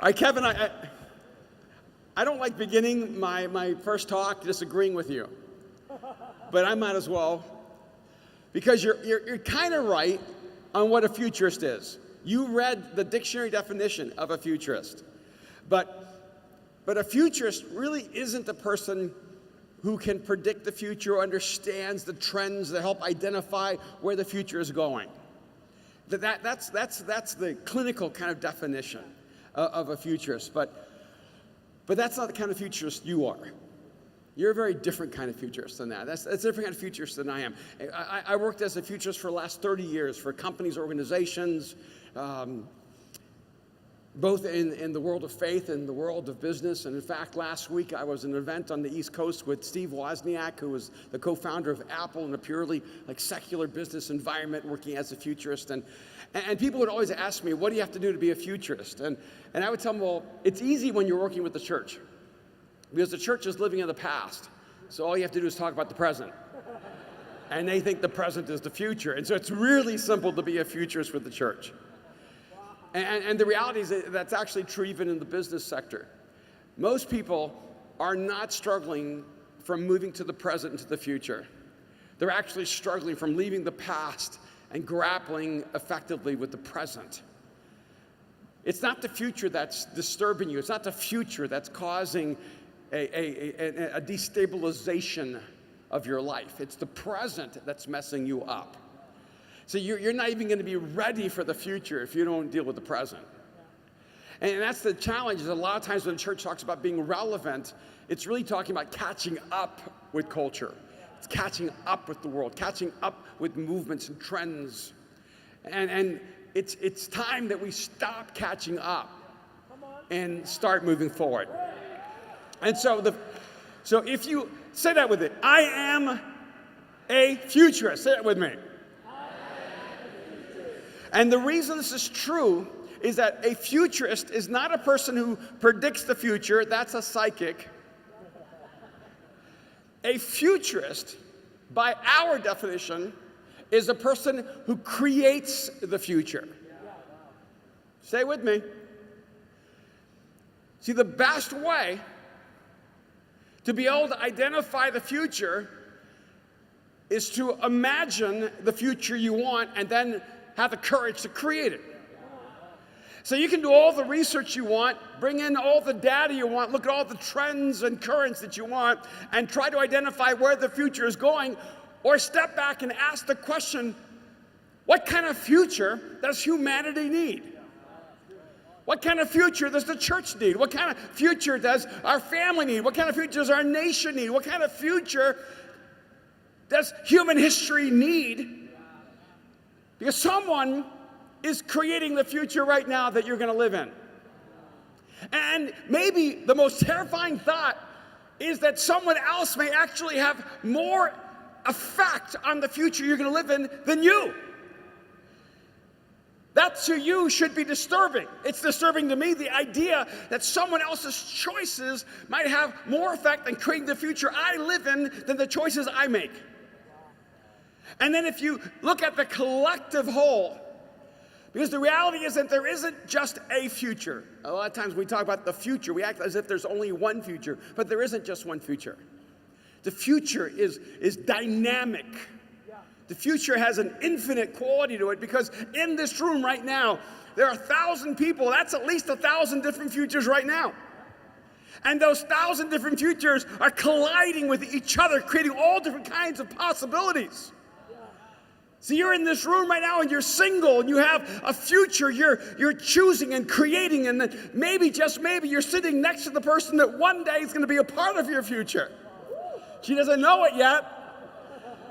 right, Kevin, I don't like beginning my first talk disagreeing with you, but I might as well, because you're kind of right on what a futurist is. You read the dictionary definition of a futurist, but a futurist really isn't a person who can predict the future or understands the trends that help identify where the future is going. That's the clinical kind of definition of a futurist, but that's not the kind of futurist you are. You're a very different kind of futurist than that. That's a different kind of futurist than I am. I worked as a futurist for the last 30 years for companies, organizations, both in the world of faith and the world of business. And in fact, last week I was at an event on the East Coast with Steve Wozniak, who was the co-founder of Apple in a purely secular business environment, working as a futurist. And people would always ask me, what do you have to do to be a futurist? And I would tell them, well, it's easy when you're working with the church, because the church is living in the past. So all you have to do is talk about the present. And they think the present is the future. And so it's really simple to be a futurist with the church. And the reality is that that's actually true even in the business sector. Most people are not struggling from moving to the present into the future. They're actually struggling from leaving the past and grappling effectively with the present. It's not the future that's disturbing you. It's not the future that's causing a destabilization of your life. It's the present that's messing you up. So you're not even going to be ready for the future if you don't deal with the present. And that's the challenge, is a lot of times when the church talks about being relevant, it's really talking about catching up with culture. It's catching up with the world, catching up with movements and trends. And it's time that we stop catching up and start moving forward. And so if you say that with it, I am a futurist. Say that with me. And the reason this is true is that a futurist is not a person who predicts the future. That's a psychic. A futurist, by our definition, is a person who creates the future. Stay with me. See, the best way to be able to identify the future is to imagine the future you want and then have the courage to create it. So you can do all the research you want, bring in all the data you want, look at all the trends and currents that you want, and try to identify where the future is going, or step back and ask the question, what kind of future does humanity need? What kind of future does the church need? What kind of future does our family need? What kind of future does our nation need? What kind of future does human history need? Because someone is creating the future right now that you're going to live in. And maybe the most terrifying thought is that someone else may actually have more effect on the future you're going to live in than you. That to you should be disturbing. It's disturbing to me, the idea that someone else's choices might have more effect in creating the future I live in than the choices I make. And then if you look at the collective whole, because the reality is that there isn't just a future. A lot of times we talk about the future, we act as if there's only one future, but there isn't just one future. The future is dynamic. The future has an infinite quality to it, because in this room right now, there are 1,000 people. That's at least 1,000 different futures right now. And those 1,000 different futures are colliding with each other, creating all different kinds of possibilities. So you're in this room right now and you're single and you have a future you're choosing and creating, and then maybe, just maybe, you're sitting next to the person that one day is going to be a part of your future. She doesn't know it yet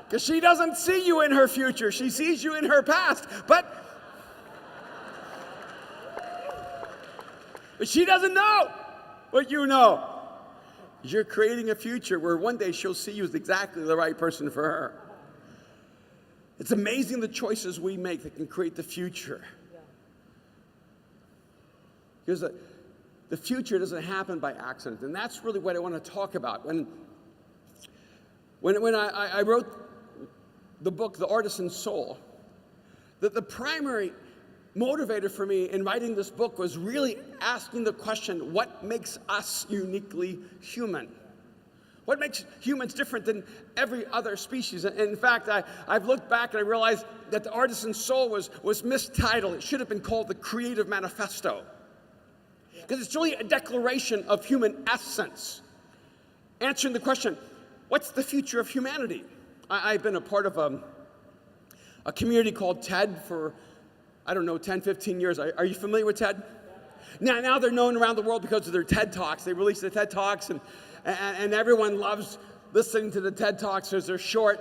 because she doesn't see you in her future. She sees you in her past, but she doesn't know what you know. You're creating a future where one day she'll see you as exactly the right person for her. It's amazing the choices we make that can create the future. Because the future doesn't happen by accident. And that's really what I want to talk about. When I wrote the book, The Artisan's Soul, that the primary motivator for me in writing this book was really asking the question, what makes us uniquely human? What makes humans different than every other species? And in fact, I've looked back and I realized that the Artisan Soul was mistitled. It should have been called the Creative Manifesto. Because it's really a declaration of human essence. Answering the question, what's the future of humanity? I've been a part of a community called TED for, I don't know, 10, 15 years. Are you familiar with TED? Now they're known around the world because of their TED Talks. They release the TED Talks, and everyone loves listening to the TED Talks because they're short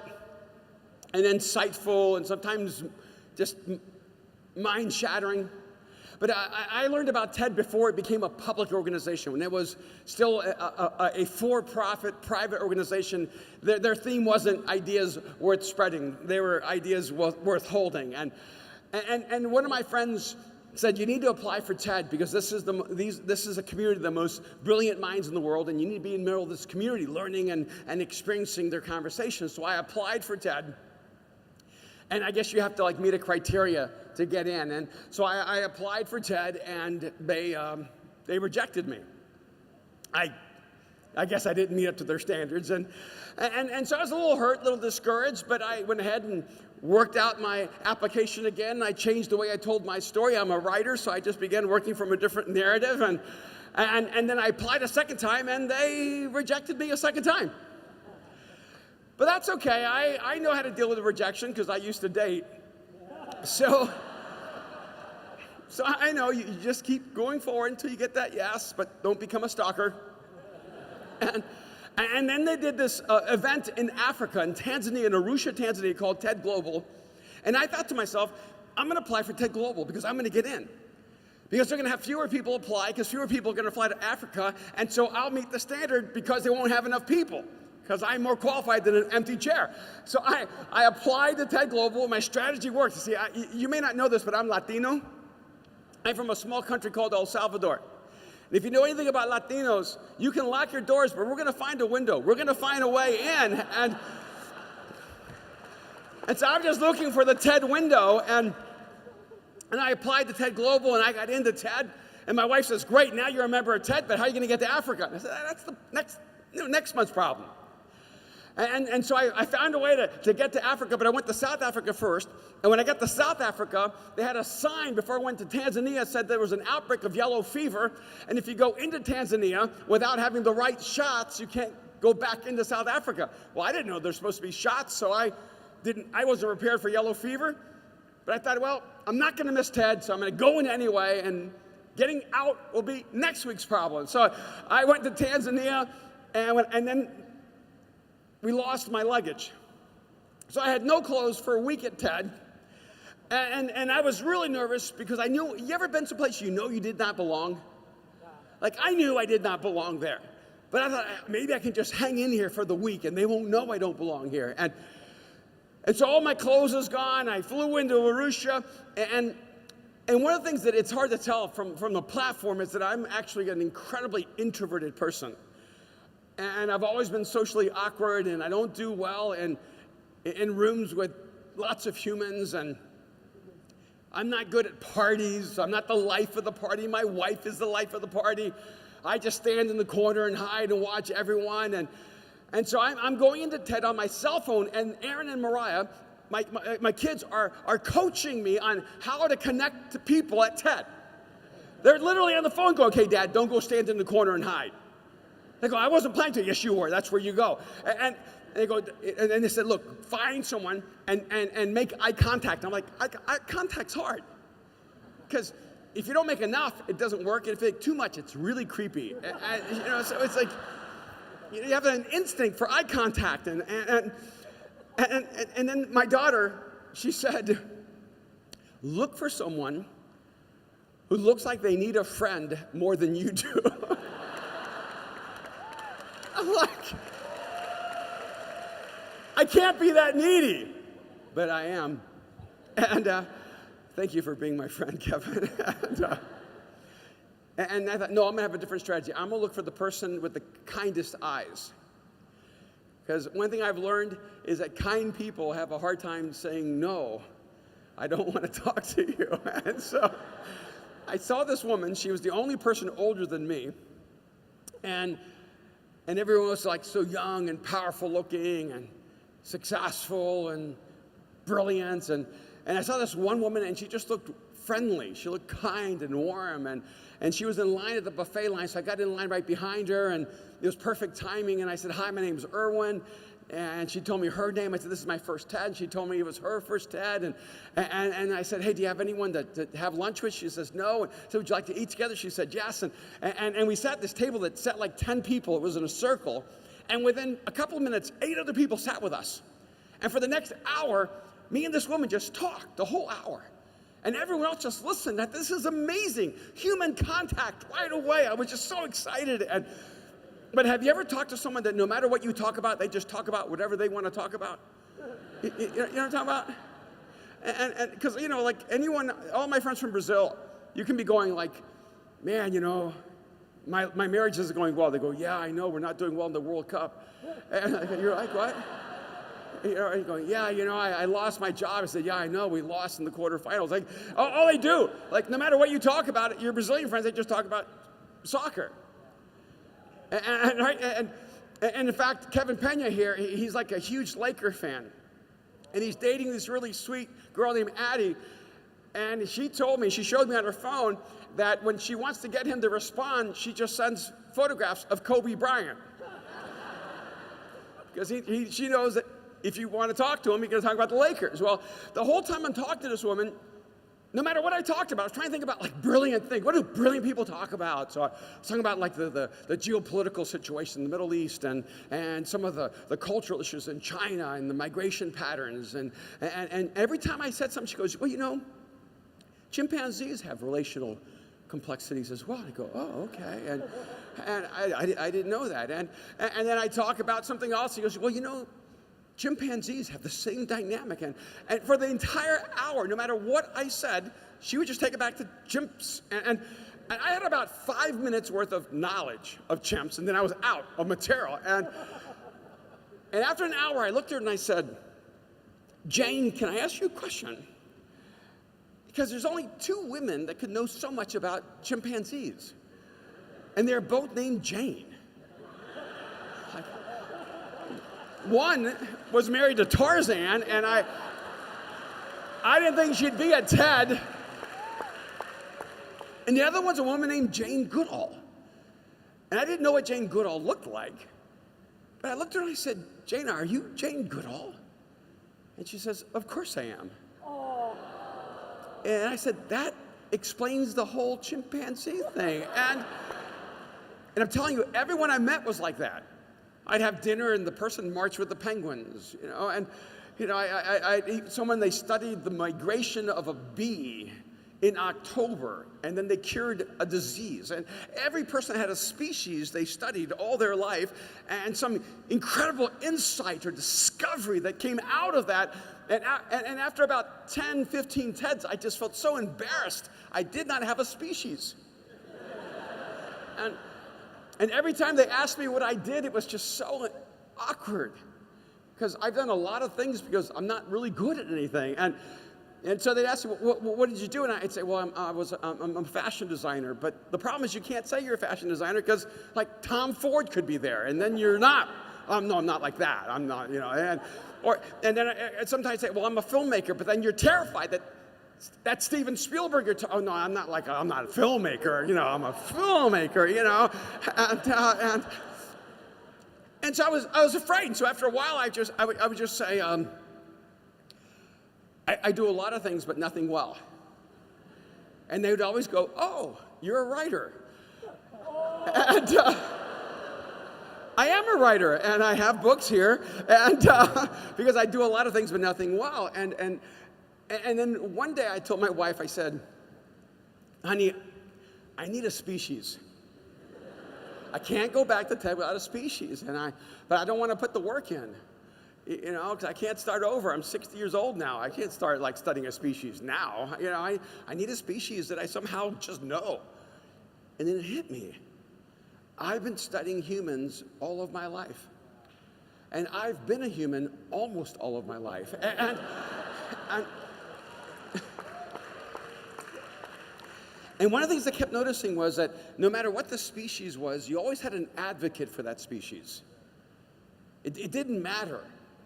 and insightful and sometimes just mind-shattering. But I learned about TED before it became a public organization. When it was still a for-profit private organization, their theme wasn't ideas worth spreading. They were ideas worth holding. And one of my friends said, you need to apply for TED because this is a community of the most brilliant minds in the world, and you need to be in the middle of this community, learning and experiencing their conversations. So I applied for TED. And I guess you have to meet a criteria to get in. And so I applied for TED, and they rejected me. I guess I didn't meet up to their standards. And so I was a little hurt, a little discouraged, but I went ahead and worked out my application again. I changed the way I told my story. I'm a writer, so I just began working from a different narrative. And then I applied a second time, and they rejected me a second time. But that's okay. I know how to deal with the rejection because I used to date. So I know you just keep going forward until you get that yes, but don't become a stalker. And then they did this event in Africa, in Tanzania, in Arusha, Tanzania, called TED Global. And I thought to myself, I'm going to apply for TED Global because I'm going to get in. Because they're going to have fewer people apply because fewer people are going to fly to Africa. And so I'll meet the standard because they won't have enough people. Because I'm more qualified than an empty chair. So I applied to TED Global, and my strategy worked. See, you may not know this, but I'm Latino. I'm from a small country called El Salvador. And if you know anything about Latinos, you can lock your doors, but we're going to find a window. We're going to find a way in. And so I'm just looking for the TED window, and I applied to TED Global, and I got into TED. And my wife says, great, now you're a member of TED, but how are you going to get to Africa? And I said, that's the next month's problem. And so I found a way to get to Africa, but I went to South Africa first. And when I got to South Africa, they had a sign before I went to Tanzania that said there was an outbreak of yellow fever. And if you go into Tanzania without having the right shots, you can't go back into South Africa. Well, I didn't know there's supposed to be shots, so I wasn't prepared for yellow fever. But I thought, well, I'm not going to miss TED, so I'm going to go in anyway, and getting out will be next week's problem. So I went to Tanzania, and then we lost my luggage. So I had no clothes for a week at TED. And I was really nervous because I knew, you ever been someplace you know you did not belong? Like I knew I did not belong there. But I thought, maybe I can just hang in here for the week and they won't know I don't belong here. And so all my clothes is gone. I flew into Arusha. And one of the things that it's hard to tell from the platform is that I'm actually an incredibly introverted person. And I've always been socially awkward, and I don't do well in rooms with lots of humans, and I'm not good at parties. I'm not the life of the party. My wife is the life of the party. I just stand in the corner and hide and watch everyone. And so I'm going into TED on my cell phone, and Aaron and Mariah, my kids, are coaching me on how to connect to people at TED. They're literally on the phone going, okay, Dad, don't go stand in the corner and hide. They go, I wasn't planning to. Yes, you were. That's where you go. And they go, and they said, look, find someone and make eye contact. I'm like, eye contact's hard. Because if you don't make enough, it doesn't work. And if you make too much, it's really creepy. So it's like, you have an instinct for eye contact. And then my daughter, she said, look for someone who looks like they need a friend more than you do. I'm like, I can't be that needy, but I am. And thank you for being my friend, Kevin. And I thought, no, I'm going to have a different strategy. I'm going to look for the person with the kindest eyes. Because one thing I've learned is that kind people have a hard time saying no I don't want to talk to you. And so I saw this woman. She was the only person older than me. And everyone was like so young and powerful looking and successful and brilliant. And I saw this one woman, and she just looked friendly. She looked kind and warm. And she was in line at the buffet line, so I got in line right behind her, and it was perfect timing. And I said, hi, my name's Erwin. And she told me her name. I said, this is my first TED. And she told me it was her first TED. And I said, hey, do you have anyone to have lunch with? She says, no. And so would you like to eat together? She said, yes. And we sat at this table that sat like 10 people. It was in a circle. And within a couple of minutes, 8 other people sat with us. And for the next hour, me and this woman just talked the whole hour. And everyone else just listened. That this is amazing. Human contact right away. I was just so excited. But have you ever talked to someone that no matter what you talk about, they just talk about whatever they want to talk about? You know what I'm talking about? And because, you know, like anyone, all my friends from Brazil, you can be going like, man, you know, my marriage isn't going well. They go, yeah, I know, we're not doing well in the World Cup. And you're like, what? You know, you're going, yeah, you know, I lost my job. I said, yeah, I know, we lost in the quarterfinals. Like, all they do, like, no matter what you talk about, your Brazilian friends, they just talk about soccer. And in fact, Kevin Pena here, he's like a huge Laker fan. And he's dating this really sweet girl named Addie. And she told me, she showed me on her phone, that when she wants to get him to respond, she just sends photographs of Kobe Bryant. Because she knows that if you want to talk to him, you're going to talk about the Lakers. Well, the whole time I'm talking to this woman, no matter what I talked about, I was trying to think about like brilliant things. What do brilliant people talk about? So I was talking about like the geopolitical situation in the Middle East and some of the cultural issues in China and the migration patterns. And every time I said something, she goes, well, you know, chimpanzees have relational complexities as well. I go, oh, okay. And I didn't know that. And then I talk about something else. He goes, well, you know, chimpanzees have the same dynamic. And for the entire hour, no matter what I said, she would just take it back to chimps. And I had about 5 minutes worth of knowledge of chimps, and then I was out of material. And after an hour, I looked at her and I said, Jane, can I ask you a question? Because there's only 2 women that could know so much about chimpanzees. And they're both named Jane. One was married to Tarzan, and I didn't think she'd be a TED. And the other one's a woman named Jane Goodall. And I didn't know what Jane Goodall looked like. But I looked at her and I said, Jane, are you Jane Goodall? And she says, of course I am. Oh. And I said, that explains the whole chimpanzee thing. And I'm telling you, everyone I met was like that. I'd have dinner and the person marched with the penguins, you know, and, you know, they studied the migration of a bee in October, and then they cured a disease. And every person had a species they studied all their life, and some incredible insight or discovery that came out of that. And after about 10, 15 TEDs, I just felt so embarrassed. I did not have a species. And every time they asked me what I did, it was just so awkward. Because I've done a lot of things because I'm not really good at anything. And so they'd ask me, what did you do? And I'd say, well, I'm a fashion designer. But the problem is you can't say you're a fashion designer because, like, Tom Ford could be there, and then you're not. No, I'm not like that. I'm not, you know. And then sometimes I say, well, I'm a filmmaker. But then you're terrified that Steven Spielberg, oh no, I'm not a filmmaker, you know, I'm a filmmaker, you know, and so I was afraid. And so after a while, I would just say, I do a lot of things, but nothing well. And they would always go, oh, you're a writer. And I am a writer, and I have books here, and because I do a lot of things, but nothing well. And then one day I told my wife, I said, honey, I need a species. I can't go back to TED without a species. But I don't want to put the work in, you know, because I can't start over. I'm 60 years old now. I can't start like studying a species now. You know, I need a species that I somehow just know. And then it hit me. I've been studying humans all of my life. And I've been a human almost all of my life. And one of the things I kept noticing was that no matter what the species was, you always had an advocate for that species. It didn't matter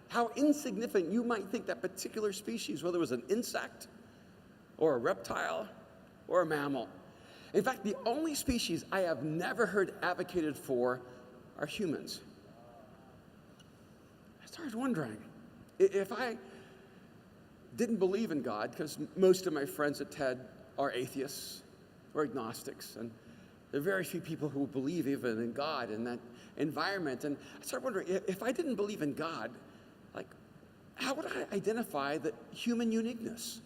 how insignificant you might think that particular species, whether it was an insect or a reptile or a mammal. In fact, the only species I have never heard advocated for are humans. I started wondering, if I didn't believe in God, because most of my friends at TED are atheists or agnostics, and there are very few people who believe even in God in that environment. And I started wondering, if I didn't believe in God, like, how would I identify the human uniqueness?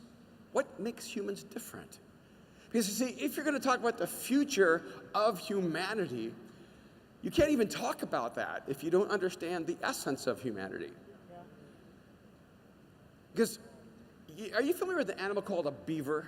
What makes humans different? Because you see, if you're going to talk about the future of humanity, you can't even talk about that if you don't understand the essence of humanity. Because, are you familiar with the animal called a beaver?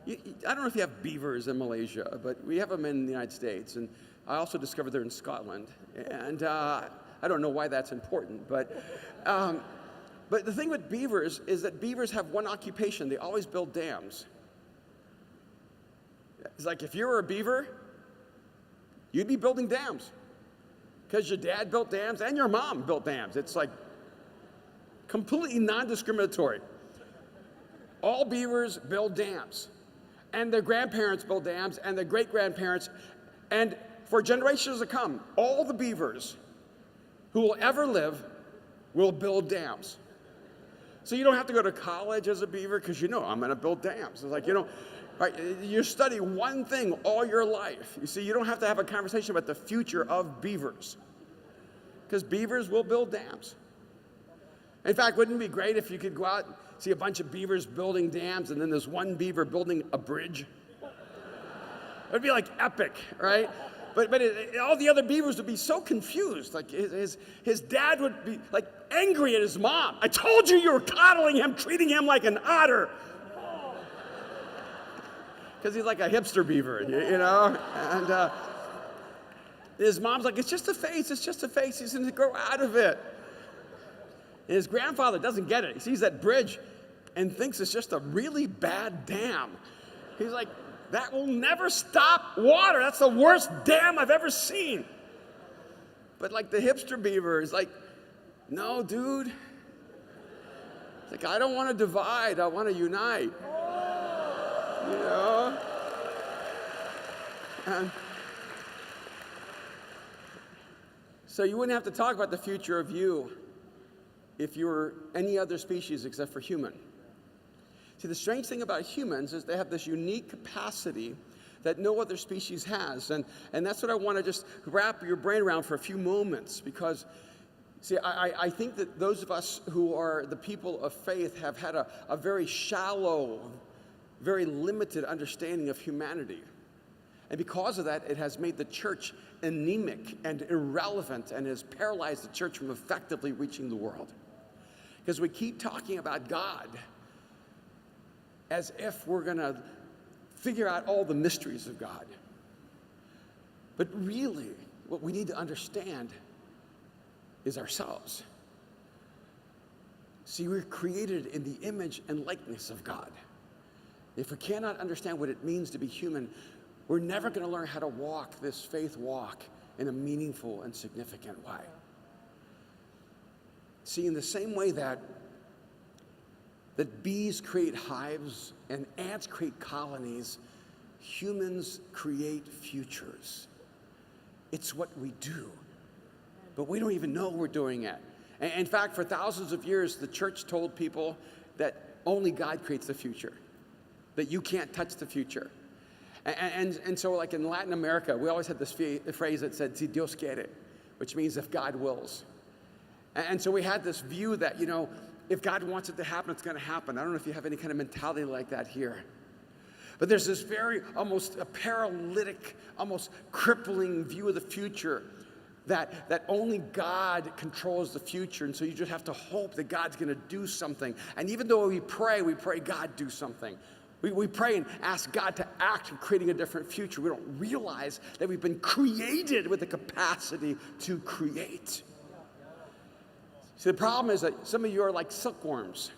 I don't know if you have beavers in Malaysia, but we have them in the United States. And I also discovered they're in Scotland. And I don't know why that's important, but the thing with beavers is that beavers have one occupation. They always build dams. It's like if you were a beaver, you'd be building dams because your dad built dams and your mom built dams. It's like completely non-discriminatory. All beavers build dams, and their grandparents build dams, and their great-grandparents, and for generations to come, all the beavers who will ever live will build dams. So you don't have to go to college as a beaver because you know I'm going to build dams. It's like, right, you study one thing all your life. You see, you don't have to have a conversation about the future of beavers because beavers will build dams. In fact, wouldn't it be great if you could go out and see a bunch of beavers building dams and then there's one beaver building a bridge? It would be like epic, right? But all the other beavers would be so confused. Like his dad would be like angry at his mom. I told you were coddling him, treating him like an otter. Because he's like a hipster beaver, you know? And his mom's like, it's just a face, he's going to grow out of it. And his grandfather doesn't get it. He sees that bridge and thinks it's just a really bad dam. He's like, that will never stop water. That's the worst dam I've ever seen. But like the hipster beaver is like, no, dude. It's like, I don't want to divide, I want to unite. You know? And so you wouldn't have to talk about the future of you if you were any other species except for human. See, the strange thing about humans is they have this unique capacity that no other species has. And that's what I want to just wrap your brain around for a few moments, because, see, I think that those of us who are the people of faith have had a very shallow, very limited understanding of humanity. And because of that, it has made the church anemic and irrelevant and has paralyzed the church from effectively reaching the world. Because we keep talking about God as if we're going to figure out all the mysteries of God. But really, what we need to understand is ourselves. See, we're created in the image and likeness of God. If we cannot understand what it means to be human, we're never going to learn how to walk this faith walk in a meaningful and significant way. See, in the same way that bees create hives and ants create colonies, humans create futures. It's what we do, but we don't even know we're doing it. And in fact, for thousands of years, the church told people that only God creates the future, that you can't touch the future. And so like in Latin America, we always had this phrase that said, si Dios quiere, which means if God wills. And so we had this view that, if God wants it to happen, it's going to happen. I don't know if you have any kind of mentality like that here. But there's this very almost a paralytic, almost crippling view of the future that only God controls the future. And so you just have to hope that God's going to do something. And even though we pray, God do something. We pray and ask God to act in creating a different future. We don't realize that we've been created with the capacity to create. See, the problem is that some of you are like silkworms.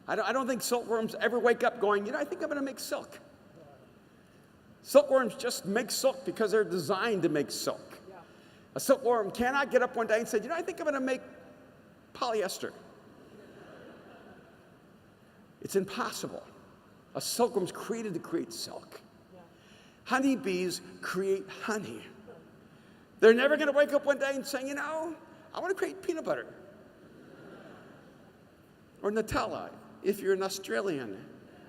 I don't think silkworms ever wake up going, I think I'm going to make silk. Silkworms just make silk because they're designed to make silk. A silkworm cannot get up one day and say, I think I'm going to make polyester. It's impossible. A silkworm's created to create silk. Honeybees create honey. They're never going to wake up one day and say, I want to create peanut butter. Or Nutella, if you're an Australian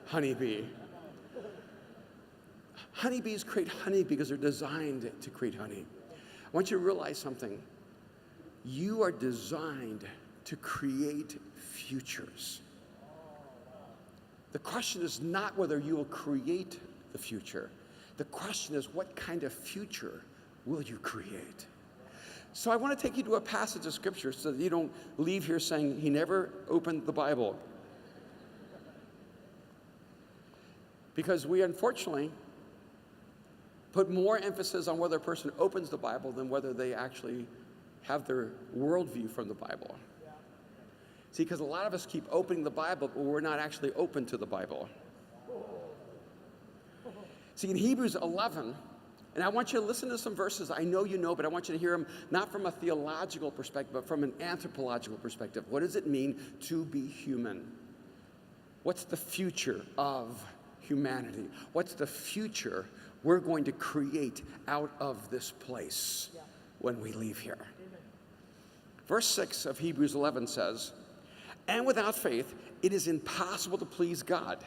honeybee. Honeybees create honey because they're designed to create honey. I want you to realize something. You are designed to create futures. The question is not whether you will create the future. The question is, what kind of future will you create? So I want to take you to a passage of Scripture so that you don't leave here saying, he never opened the Bible. Because we unfortunately put more emphasis on whether a person opens the Bible than whether they actually have their worldview from the Bible. See, because a lot of us keep opening the Bible, but we're not actually open to the Bible. See, in Hebrews 11, and I want you to listen to some verses I know you know, but I want you to hear them not from a theological perspective, but from an anthropological perspective. What does it mean to be human? What's the future of humanity? What's the future we're going to create out of this place when we leave here? Verse 6 of Hebrews 11 says, and without faith, it is impossible to please God,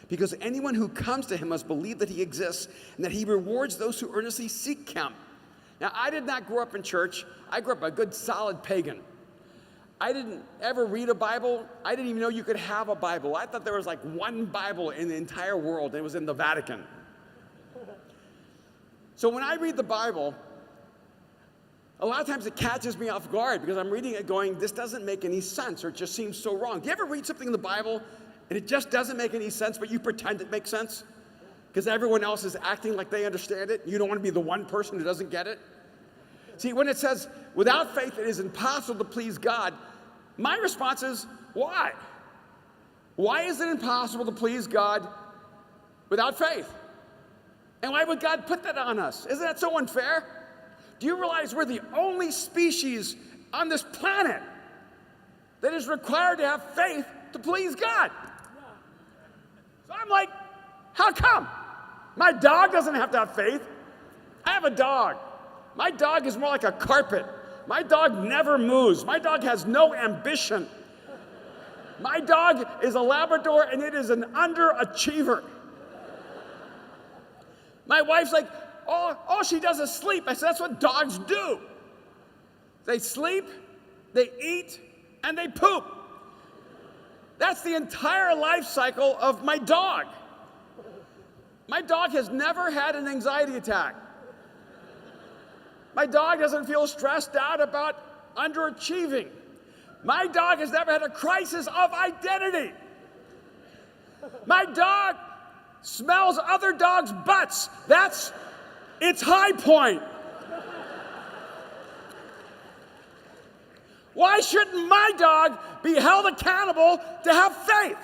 because anyone who comes to him must believe that he exists and that he rewards those who earnestly seek him. Now, I did not grow up in church. I grew up a good, solid pagan. I didn't ever read a Bible. I didn't even know you could have a Bible. I thought there was like one Bible in the entire world, and it was in the Vatican. So when I read the Bible, a lot of times it catches me off guard because I'm reading it going, this doesn't make any sense, or it just seems so wrong. Do you ever read something in the Bible and it just doesn't make any sense, but you pretend it makes sense? Because everyone else is acting like they understand it. You don't want to be the one person who doesn't get it. See, when it says, without faith it is impossible to please God, my response is, why? Why is it impossible to please God without faith? And why would God put that on us? Isn't that so unfair? Do you realize we're the only species on this planet that is required to have faith to please God? So I'm like, how come? My dog doesn't have to have faith. I have a dog. My dog is more like a carpet. My dog never moves. My dog has no ambition. My dog is a Labrador, and it is an underachiever. My wife's like, all she does is sleep. I said, that's what dogs do. They sleep, they eat, and they poop. That's the entire life cycle of my dog. My dog has never had an anxiety attack. My dog doesn't feel stressed out about underachieving. My dog has never had a crisis of identity. My dog smells other dogs' butts. That's its high point. Why shouldn't my dog be held accountable to have faith?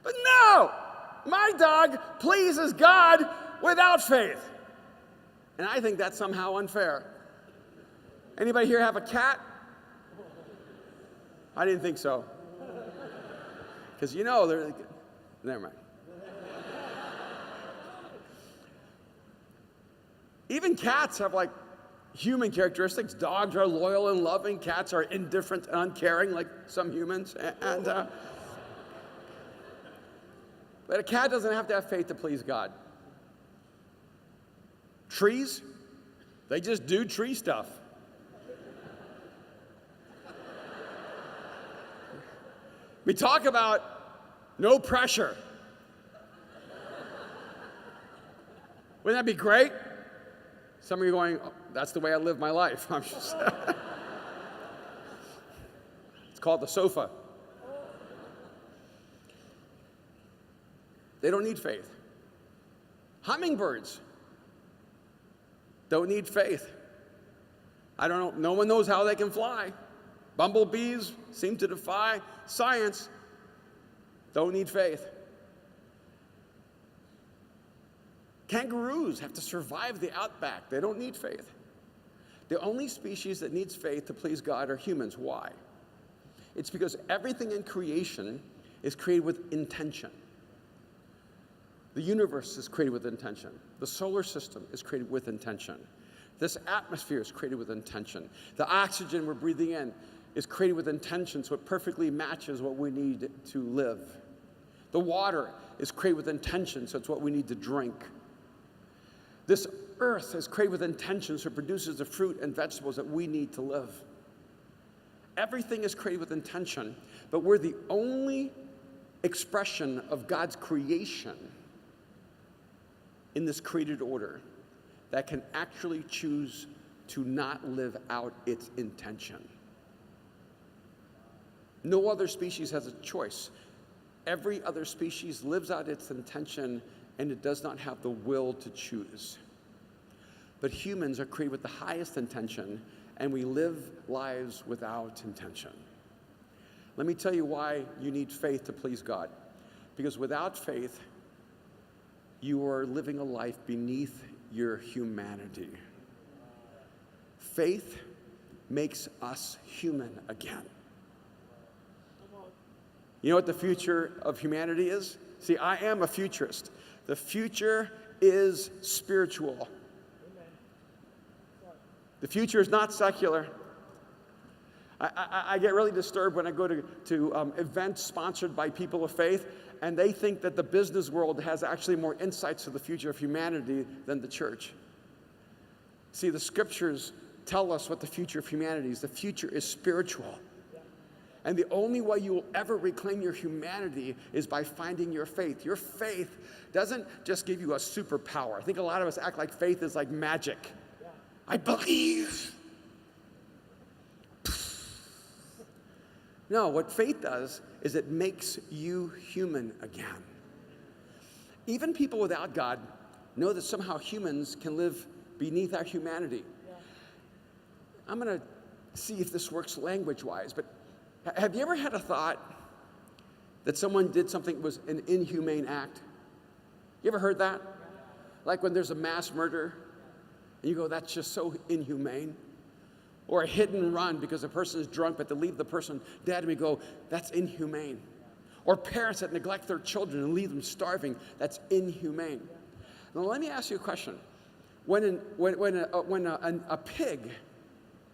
But no, my dog pleases God without faith. And I think that's somehow unfair. Anybody here have a cat? I didn't think so. Because they're, never mind. Even cats have like human characteristics. Dogs are loyal and loving. Cats are indifferent and uncaring like some humans. But a cat doesn't have to have faith to please God. Trees, they just do tree stuff. We talk about no pressure. Wouldn't that be great? Some of you are going, oh, that's the way I live my life. I'm just It's called the sofa. They don't need faith. Hummingbirds don't need faith. I don't know. No one knows how they can fly. Bumblebees seem to defy science. don't need faith. Kangaroos have to survive the outback. They don't need faith. The only species that needs faith to please God are humans. Why? It's because everything in creation is created with intention. The universe is created with intention. The solar system is created with intention. This atmosphere is created with intention. The oxygen we're breathing in is created with intention, so it perfectly matches what we need to live. The water is created with intention, so it's what we need to drink. This earth is created with intention, so it produces the fruit and vegetables that we need to live. Everything is created with intention, but we're the only expression of God's creation in this created order that can actually choose to not live out its intention. No other species has a choice. Every other species lives out its intention, and it does not have the will to choose. But humans are created with the highest intention, and we live lives without intention. Let me tell you why you need faith to please God. Because without faith, you are living a life beneath your humanity. Faith makes us human again. You know what the future of humanity is? See, I am a futurist. The future is spiritual. The future is not secular. I get really disturbed when I go to events sponsored by people of faith, and they think that the business world has actually more insights to the future of humanity than the church. See, the scriptures tell us what the future of humanity is. The future is spiritual. And the only way you will ever reclaim your humanity is by finding your faith. Your faith doesn't just give you a superpower. I think a lot of us act like faith is like magic. I believe. No, what faith does is it makes you human again. Even people without God know that somehow humans can live beneath our humanity. I'm going to see if this works language-wise, but have you ever had a thought that someone did something that was an inhumane act? You ever heard that? Like when there's a mass murder, and you go, that's just so inhumane. Or a hit and run because a person is drunk, but to leave the person dead, and we go, that's inhumane. Or parents that neglect their children and leave them starving, that's inhumane. Now let me ask you a question. When a pig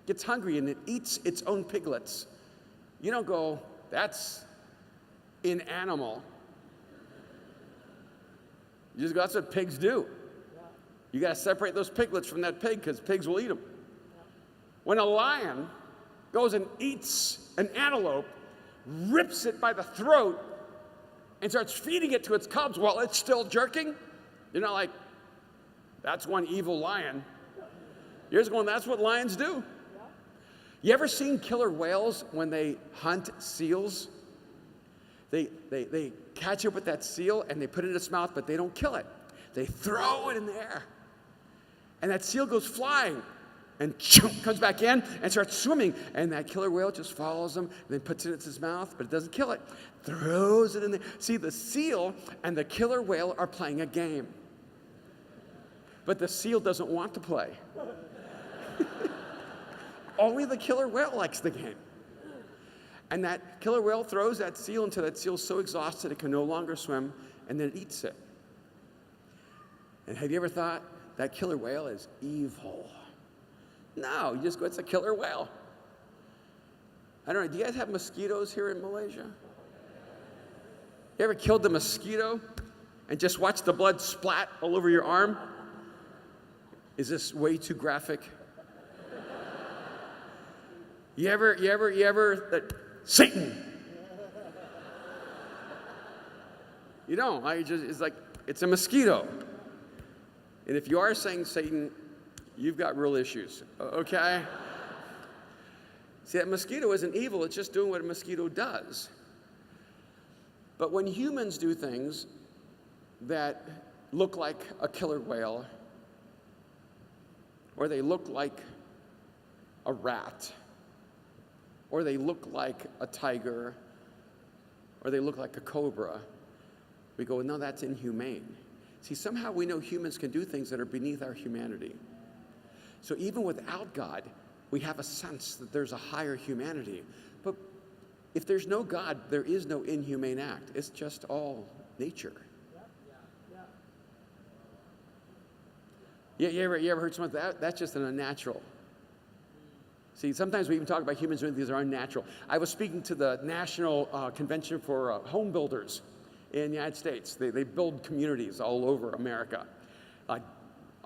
gets hungry and it eats its own piglets, you don't go, that's inanimal. You just go, that's what pigs do. You got to separate those piglets from that pig because pigs will eat them. When a lion goes and eats an antelope, rips it by the throat, and starts feeding it to its cubs while it's still jerking, you're not like, that's one evil lion. You're just going, that's what lions do. You ever seen killer whales when they hunt seals? They catch up with that seal and they put it in its mouth, but they don't kill it. They throw it in the air. And that seal goes flying and comes back in and starts swimming. And that killer whale just follows him and then puts it in its mouth, but it doesn't kill it. Throws it in there. See, the seal and the killer whale are playing a game. But the seal doesn't want to play. Only the killer whale likes the game. And that killer whale throws that seal until that seal's so exhausted it can no longer swim, and then it eats it. And have you ever thought that killer whale is evil? No, you just go, it's a killer whale. I don't know, do you guys have mosquitoes here in Malaysia? You ever killed a mosquito and just watched the blood splat all over your arm? Is this way too graphic? You ever, Satan! You don't, it's like, it's a mosquito. And if you are saying Satan, you've got real issues, okay? See, that mosquito isn't evil, it's just doing what a mosquito does. But when humans do things that look like a killer whale, or they look like a rat, or they look like a tiger, or they look like a cobra, we go, no, that's inhumane. See, somehow we know humans can do things that are beneath our humanity. So even without God, we have a sense that there's a higher humanity. But if there's no God, there is no inhumane act. It's just all nature. Yeah, you ever heard someone say, that's just an unnatural? See, sometimes we even talk about humans doing things that are unnatural. I was speaking to the National Convention for Home Builders in the United States. They build communities all over America, like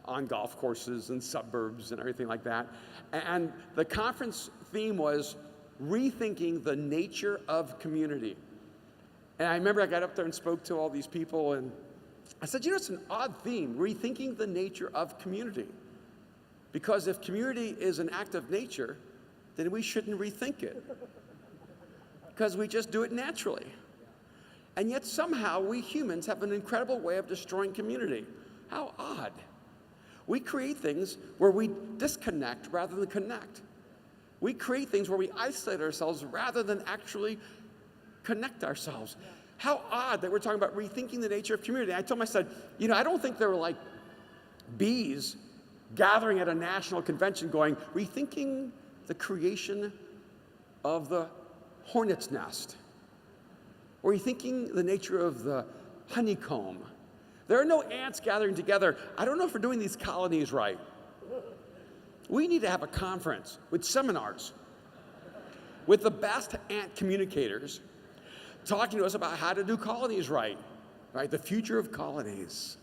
on golf courses and suburbs and everything like that. And the conference theme was rethinking the nature of community. And I remember I got up there and spoke to all these people, and I said, it's an odd theme, rethinking the nature of community. Because if community is an act of nature, then we shouldn't rethink it. Because we just do it naturally. And yet somehow we humans have an incredible way of destroying community. How odd. We create things where we disconnect rather than connect. We create things where we isolate ourselves rather than actually connect ourselves. How odd that we're talking about rethinking the nature of community. I told him, I said, I don't think there were like bees gathering at a national convention going, rethinking the creation of the hornet's nest, or rethinking the nature of the honeycomb. There are no ants gathering together. I don't know if we're doing these colonies right. We need to have a conference with seminars with the best ant communicators talking to us about how to do colonies right? The future of colonies.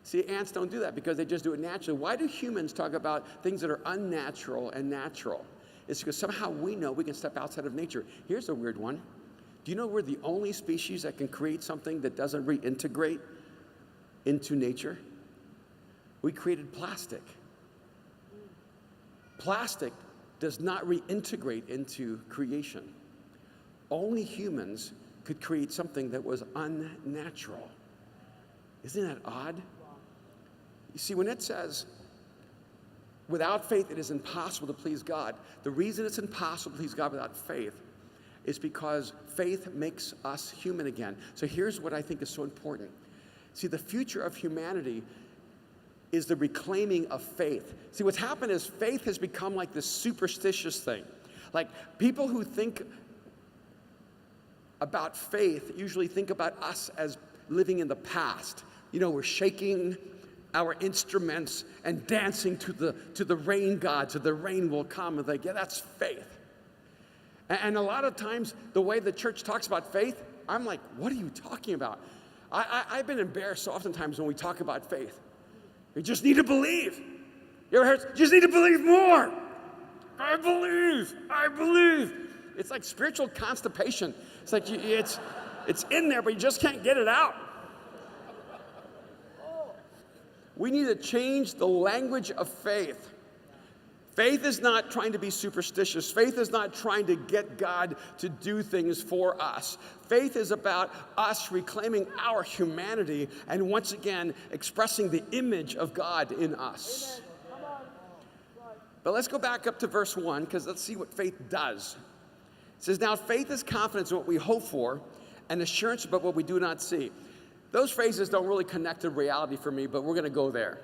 See, ants don't do that because they just do it naturally. Why do humans talk about things that are unnatural and natural? It's because somehow we know we can step outside of nature. Here's a weird one. Do you know we're the only species that can create something that doesn't reintegrate into nature? We created plastic. Plastic does not reintegrate into creation. Only humans could create something that was unnatural. Isn't that odd? You see, when it says, without faith it is impossible to please God, the reason it's impossible to please God without faith is because faith makes us human again. So here's what I think is so important. See, the future of humanity is the reclaiming of faith. See, what's happened is faith has become like this superstitious thing. Like, people who think about faith usually think about us as living in the past. We're shaking our instruments and dancing to the rain god, so the rain will come, and that's faith. And a lot of times, the way the church talks about faith, I'm like, what are you talking about? I've been embarrassed so oftentimes when we talk about faith. You just need to believe. You ever heard, you just need to believe more. I believe. It's like spiritual constipation. It's like it's in there, but you just can't get it out. We need to change the language of faith. Faith is not trying to be superstitious. Faith is not trying to get God to do things for us. Faith is about us reclaiming our humanity and once again expressing the image of God in us. But let's go back up to verse 1, because let's see what faith does. It says, now faith is confidence in what we hope for and assurance about what we do not see. Those phrases don't really connect to reality for me, but we're going to go there.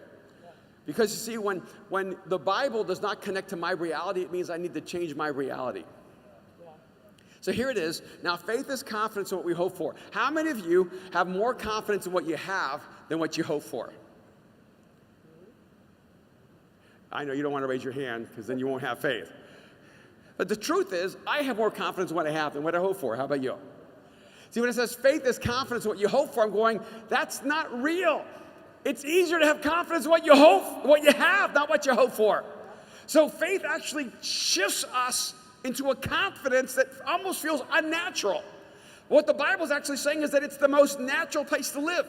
Because you see, when the Bible does not connect to my reality, it means I need to change my reality. So here it is. Now, faith is confidence in what we hope for. How many of you have more confidence in what you have than what you hope for? I know you don't want to raise your hand because then you won't have faith. But the truth is, I have more confidence in what I have than what I hope for. How about you? See, when it says faith is confidence in what you hope for, I'm going, that's not real. It's easier to have confidence in what you hope, what you have, not what you hope for. So faith actually shifts us into a confidence that almost feels unnatural. What the Bible is actually saying is that it's the most natural place to live.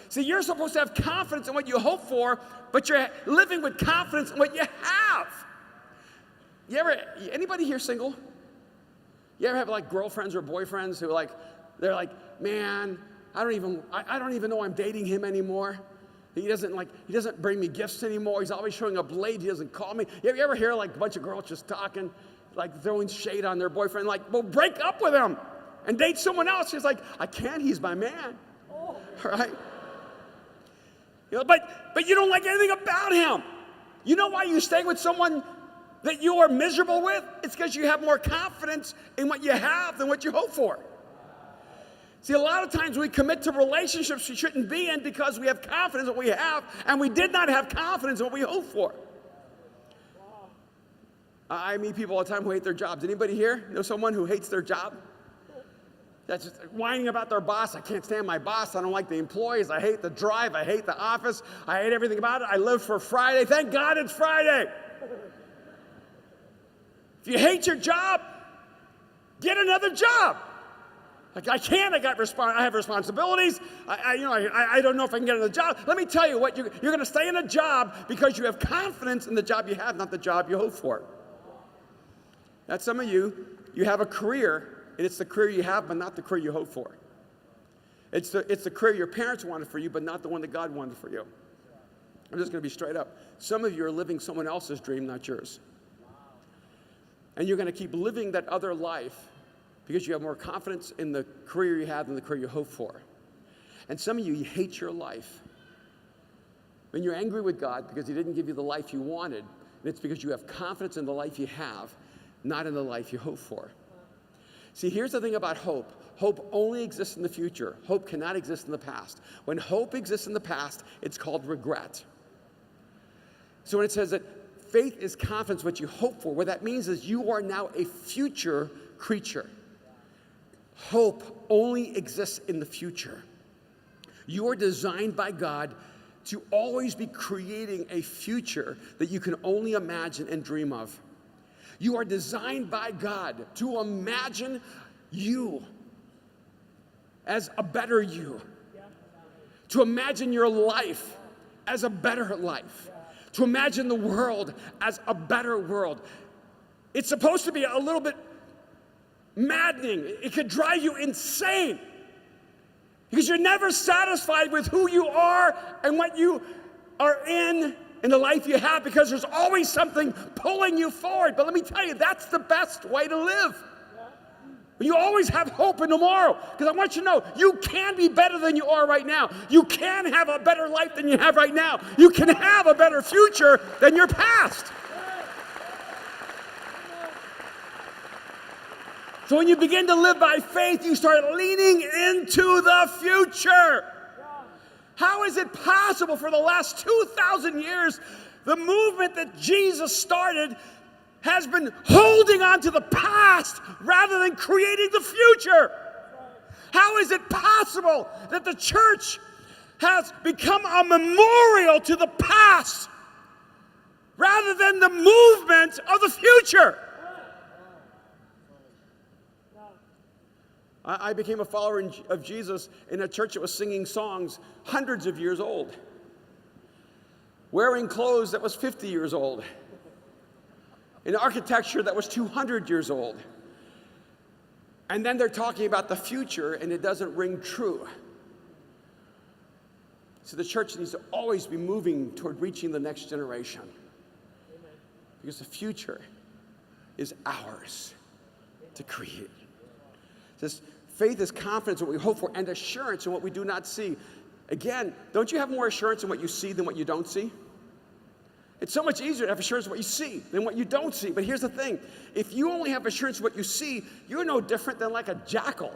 See, you're supposed to have confidence in what you hope for, but you're living with confidence in what you have. Anybody here single? You ever have like girlfriends or boyfriends who they're like, man, I don't even know I'm dating him anymore. He doesn't bring me gifts anymore. He's always showing up late. He doesn't call me. You ever hear like a bunch of girls just talking, like throwing shade on their boyfriend? Like, well, break up with him. and date someone else. She's like, I can't, he's my man. Right? But you don't like anything about him. You know why you stay with someone that you are miserable with? It's because you have more confidence in what you have than what you hope for. See, a lot of times we commit to relationships we shouldn't be in because we have confidence in what we have, and we did not have confidence in what we hope for. I meet people all the time who hate their jobs. Anybody here know someone who hates their job? That's just whining about their boss. I can't stand my boss. I don't like the employees. I hate the drive. I hate the office. I hate everything about it. I live for Friday. Thank God it's Friday. If you hate your job, get another job. Like, I can't. I have responsibilities. I don't know if I can get another job. Let me tell you what, you're going to stay in a job because you have confidence in the job you have, not the job you hope for. That's some of you. You have a career, and it's the career you have, but not the career you hope for. It's the career your parents wanted for you, but not the one that God wanted for you. I'm just going to be straight up. Some of you are living someone else's dream, not yours. And you're going to keep living that other life because you have more confidence in the career you have than the career you hope for. And some of you hate your life. When you're angry with God because he didn't give you the life you wanted, and it's because you have confidence in the life you have, not in the life you hope for. See, here's the thing about hope. Hope only exists in the future. Hope cannot exist in the past. When hope exists in the past, it's called regret. So when it says that faith is confidence, what you hope for, what that means is you are now a future creature. Hope only exists in the future. You are designed by God to always be creating a future that you can only imagine and dream of. You are designed by God to imagine you as a better you, to imagine your life as a better life, to imagine the world as a better world. It's supposed to be a little bit maddening. It could drive you insane because you're never satisfied with who you are and what you are in the life you have, because there's always something pulling you forward. But let me tell you, that's the best way to live. You always have hope in tomorrow, because I want you to know you can be better than you are right now. You can have a better life than you have right now. You can have a better future than your past. So when you begin to live by faith, you start leaning into the future. How is it possible for the last 2,000 years, the movement that Jesus started has been holding on to the past rather than creating the future? How is it possible that the church has become a memorial to the past rather than the movement of the future? I became a follower of Jesus in a church that was singing songs hundreds of years old, wearing clothes that was 50 years old, in architecture that was 200 years old. And then they're talking about the future, and it doesn't ring true. So the church needs to always be moving toward reaching the next generation. Amen. Because the future is ours to create. This faith is confidence in what we hope for and assurance in what we do not see. Again, don't you have more assurance in what you see than what you don't see? It's so much easier to have assurance in what you see than what you don't see. But here's the thing. If you only have assurance in what you see, you're no different than like a jackal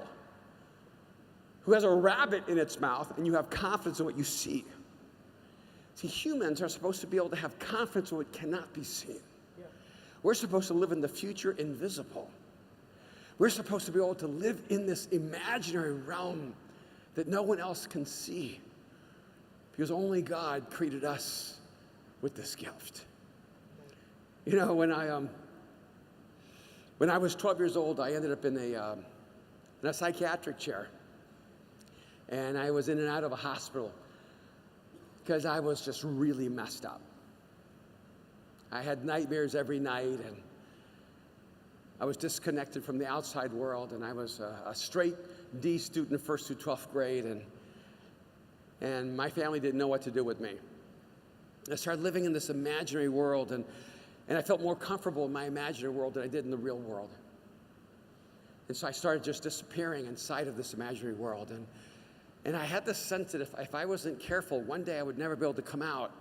who has a rabbit in its mouth, and you have confidence in what you see. See, humans are supposed to be able to have confidence in what cannot be seen. Yeah. We're supposed to live in the future invisible. We're supposed to be able to live in this imaginary realm that no one else can see, because only God created us with this gift. You know, when I was 12 years old, I ended up in a psychiatric chair, and I was in and out of a hospital because I was just really messed up. I had nightmares every night, and I was disconnected from the outside world, and I was a straight D student, 1st through 12th grade, and my family didn't know what to do with me. I started living in this imaginary world, and I felt more comfortable in my imaginary world than I did in the real world. And so I started just disappearing inside of this imaginary world. And I had this sense that if I wasn't careful, one day I would never be able to come out,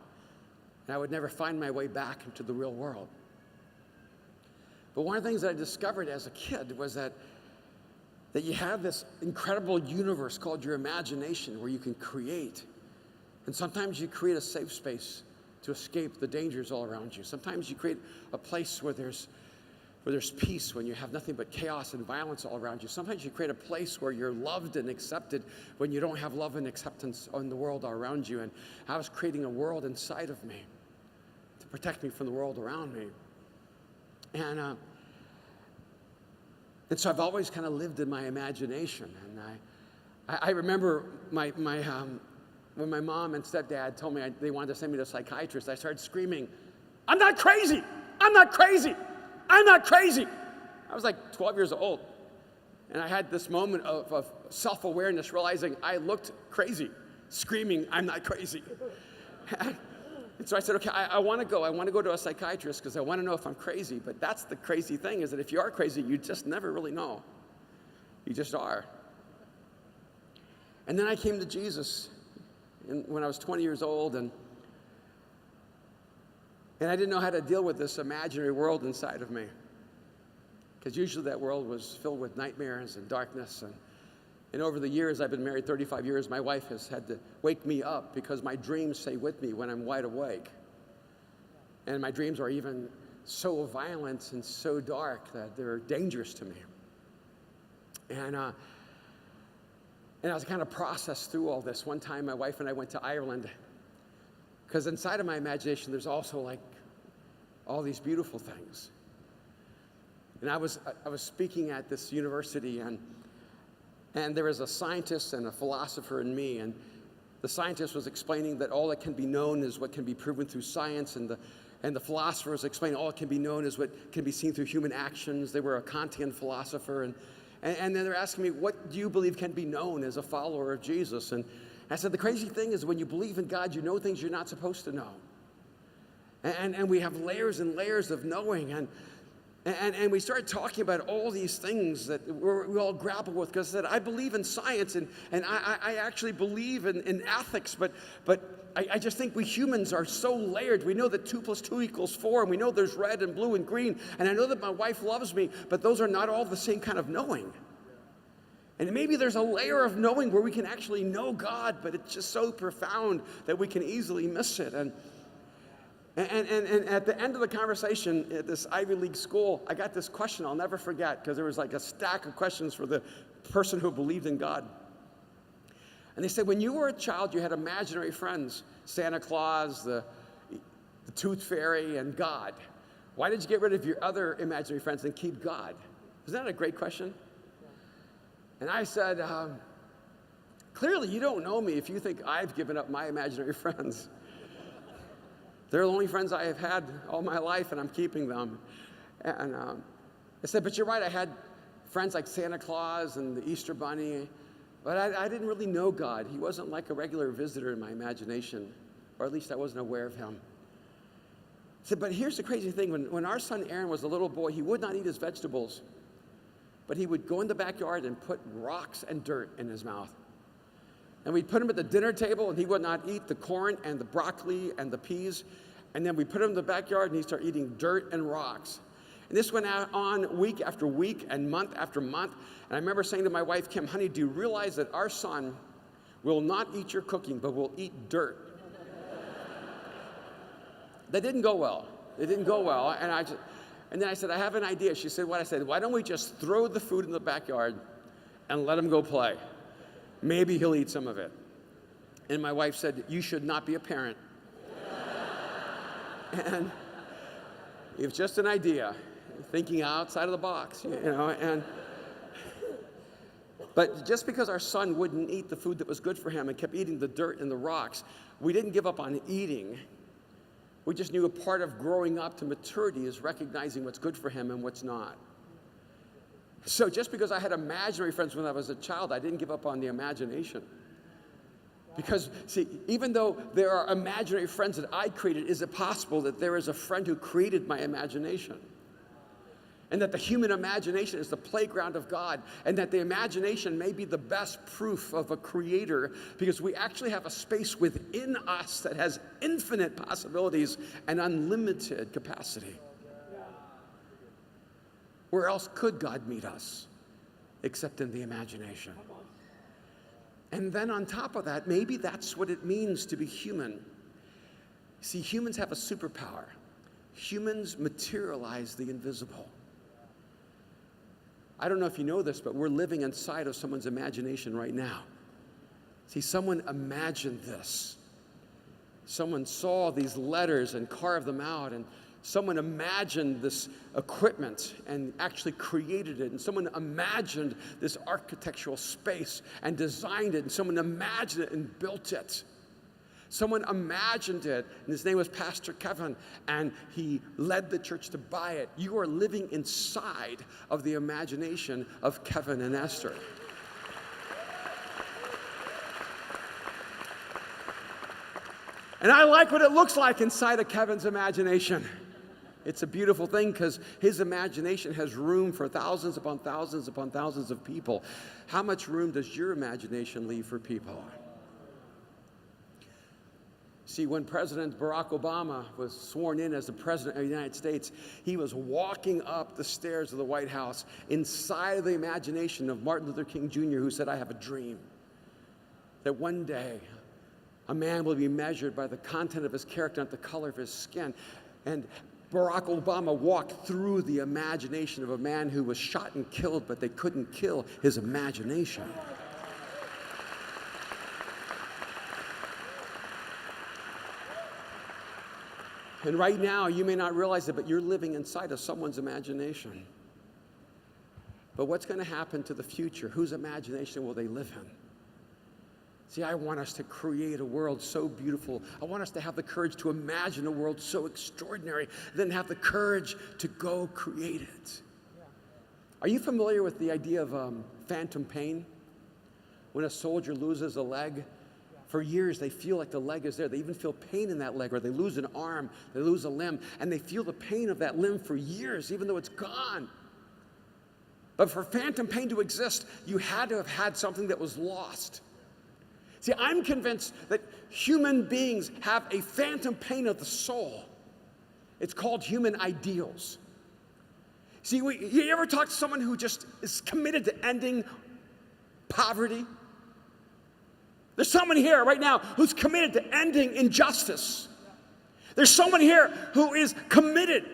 and I would never find my way back into the real world. But one of the things that I discovered as a kid was that you have this incredible universe called your imagination where you can create. And sometimes you create a safe space to escape the dangers all around you. Sometimes you create a place where there's peace when you have nothing but chaos and violence all around you. Sometimes you create a place where you're loved and accepted when you don't have love and acceptance in the world all around you. And I was creating a world inside of me to protect me from the world around me. And so I've always kind of lived in my imagination. And I remember when my mom and stepdad told me they wanted to send me to a psychiatrist, I started screaming, "I'm not crazy! I'm not crazy! I'm not crazy!" I was like 12 years old. And I had this moment of self-awareness, realizing I looked crazy, screaming, "I'm not crazy." And so I said, okay, I want to go. I want to go to a psychiatrist because I want to know if I'm crazy. But that's the crazy thing, is that if you are crazy, you just never really know. You just are. And then I came to Jesus when I was 20 years old, and I didn't know how to deal with this imaginary world inside of me. Because usually that world was filled with nightmares and darkness. And over the years, I've been married 35 years, my wife has had to wake me up because my dreams stay with me when I'm wide awake. And my dreams are even so violent and so dark that they're dangerous to me. And I was kind of processed through all this. One time, my wife and I went to Ireland, because inside of my imagination, there's also like all these beautiful things. And I was speaking at this university, and there was a scientist and a philosopher in me, and the scientist was explaining that all that can be known is what can be proven through science, and the philosopher was explaining all that can be known is what can be seen through human actions. They were a Kantian philosopher, and then they're asking me, what do you believe can be known as a follower of Jesus? And I said, the crazy thing is when you believe in God, you know things you're not supposed to know. And we have layers and layers of knowing, and we started talking about all these things that we all grapple with, because I said, I believe in science, and I actually believe in ethics, but I just think we humans are so layered. We know that 2 + 2 = 4, and we know there's red and blue and green, and I know that my wife loves me, but those are not all the same kind of knowing. And maybe there's a layer of knowing where we can actually know God, but it's just so profound that we can easily miss it. And at the end of the conversation at this Ivy League school, I got this question I'll never forget, because there was like a stack of questions for the person who believed in God. And they said, when you were a child, you had imaginary friends, Santa Claus, the Tooth Fairy, and God. Why did you get rid of your other imaginary friends and keep God? Isn't that a great question? And I said, clearly you don't know me if you think I've given up my imaginary friends. They're the only friends I have had all my life, and I'm keeping them. And I said, but you're right, I had friends like Santa Claus and the Easter Bunny, but I didn't really know God. He wasn't like a regular visitor in my imagination, or at least I wasn't aware of him. I said, but here's the crazy thing. When our son Aaron was a little boy, he would not eat his vegetables, but he would go in the backyard and put rocks and dirt in his mouth. And we'd put him at the dinner table, and he would not eat the corn and the broccoli and the peas. And then we put him in the backyard, and he'd start eating dirt and rocks. And this went on week after week and month after month. And I remember saying to my wife, Kim, honey, do you realize that our son will not eat your cooking, but will eat dirt? That didn't go well. It didn't go well. And then I said, I have an idea. She said, what? I said, why don't we just throw the food in the backyard and let him go play? Maybe he'll eat some of it. And my wife said, you should not be a parent. And it was just an idea, thinking outside of the box, you know. But just because our son wouldn't eat the food that was good for him and kept eating the dirt and the rocks, we didn't give up on eating. We just knew a part of growing up to maturity is recognizing what's good for him and what's not. So just because I had imaginary friends when I was a child, I didn't give up on the imagination. Because, see, even though there are imaginary friends that I created, is it possible that there is a friend who created my imagination? and that the human imagination is the playground of God, and that the imagination may be the best proof of a creator, because we actually have a space within us that has infinite possibilities and unlimited capacity. Where else could God meet us except in the imagination? And then on top of that, maybe that's what it means to be human. See, humans have a superpower. Humans materialize the invisible. I don't know if you know this, but we're living inside of someone's imagination right now. See, someone imagined this. Someone saw these letters and carved them out, and someone imagined this equipment and actually created it, and someone imagined this architectural space and designed it, and someone imagined it and built it. Someone imagined it, and his name was Pastor Kevin, and he led the church to buy it. You are living inside of the imagination of Kevin and Esther. And I like what it looks like inside of Kevin's imagination. It's a beautiful thing because his imagination has room for thousands upon thousands upon thousands of people. How much room does your imagination leave for people? See, when President Barack Obama was sworn in as the President of the United States, he was walking up the stairs of the White House inside of the imagination of Martin Luther King Jr., who said, "I have a dream that one day a man will be measured by the content of his character, not the color of his skin." And Barack Obama walked through the imagination of a man who was shot and killed, but they couldn't kill his imagination. And right now, you may not realize it, but you're living inside of someone's imagination. But what's going to happen to the future? Whose imagination will they live in? See, I want us to create a world so beautiful. I want us to have the courage to imagine a world so extraordinary, then have the courage to go create it. Are you familiar with the idea of phantom pain? When a soldier loses a leg, for years they feel like the leg is there. They even feel pain in that leg, or they lose an arm, they lose a limb, and they feel the pain of that limb for years, even though it's gone. But for phantom pain to exist, you had to have had something that was lost. See, I'm convinced that human beings have a phantom pain of the soul. It's called human ideals. See, you ever talk to someone who just is committed to ending poverty? There's someone here right now who's committed to ending injustice. There's someone here who is committed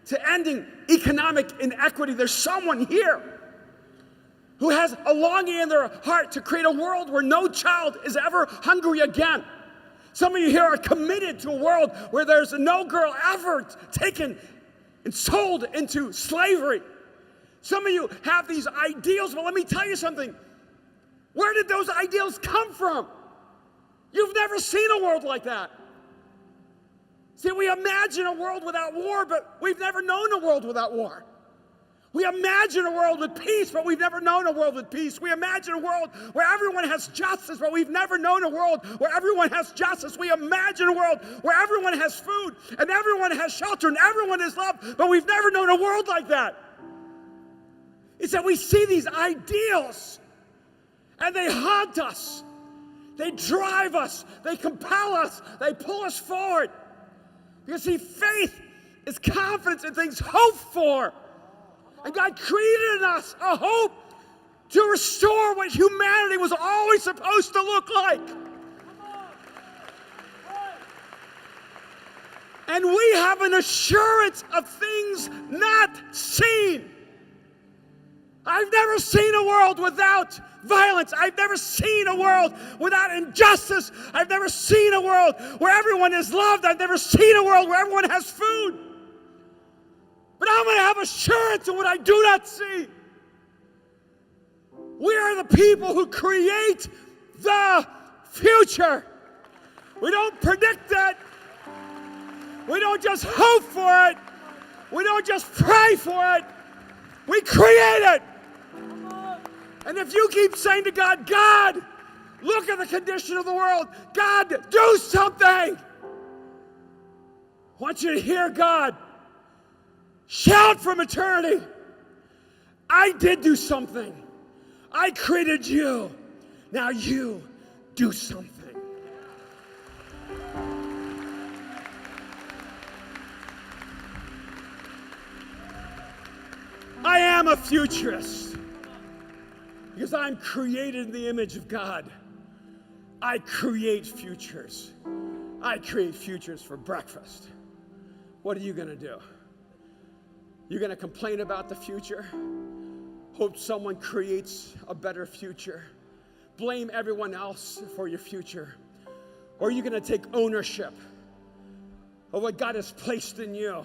to ending economic inequity. There's someone here who has a longing in their heart to create a world where no child is ever hungry again. Some of you here are committed to a world where there's no girl ever taken and sold into slavery. Some of you have these ideals, but let me tell you something. Where did those ideals come from? You've never seen a world like that. See, we imagine a world without war, but we've never known a world without war. We imagine a world with peace, but we've never known a world with peace. We imagine a world where everyone has justice, but we've never known a world where everyone has justice. We imagine a world where everyone has food, and everyone has shelter, and everyone is loved, but we've never known a world like that. It's that we see these ideals, and they haunt us. They drive us. They compel us. They pull us forward. Because, see, faith is confidence in things hoped for. And God created in us a hope to restore what humanity was always supposed to look like. And we have an assurance of things not seen. I've never seen a world without violence. I've never seen a world without injustice. I've never seen a world where everyone is loved. I've never seen a world where everyone has food. But I'm going to have assurance of what I do not see. We are the people who create the future. We don't predict it. We don't just hope for it. We don't just pray for it. We create it. And if you keep saying to God, God, look at the condition of the world. God, do something. I want you to hear God shout from eternity. I did do something. I created you. Now you do something. I am a futurist because I'm created in the image of God. I create futures. I create futures for breakfast. What are you going to do? You're going to complain about the future? Hope someone creates a better future? Blame everyone else for your future? Or are you going to take ownership of what God has placed in you?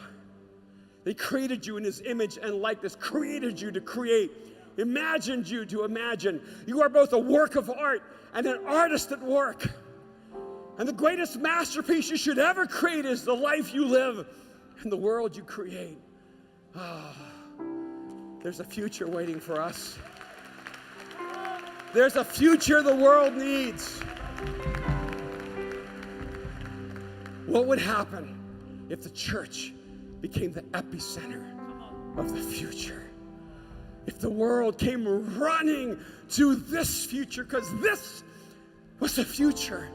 He created you in his image and likeness, created you to create, imagined you to imagine. You are both a work of art and an artist at work. And the greatest masterpiece you should ever create is the life you live and the world you create. There's a future waiting for us. There's a future the world needs. What would happen if the church became the epicenter of the future? If the world came running to this future, because this was the future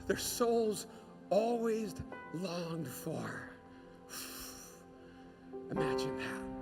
their souls always longed for. Imagine that.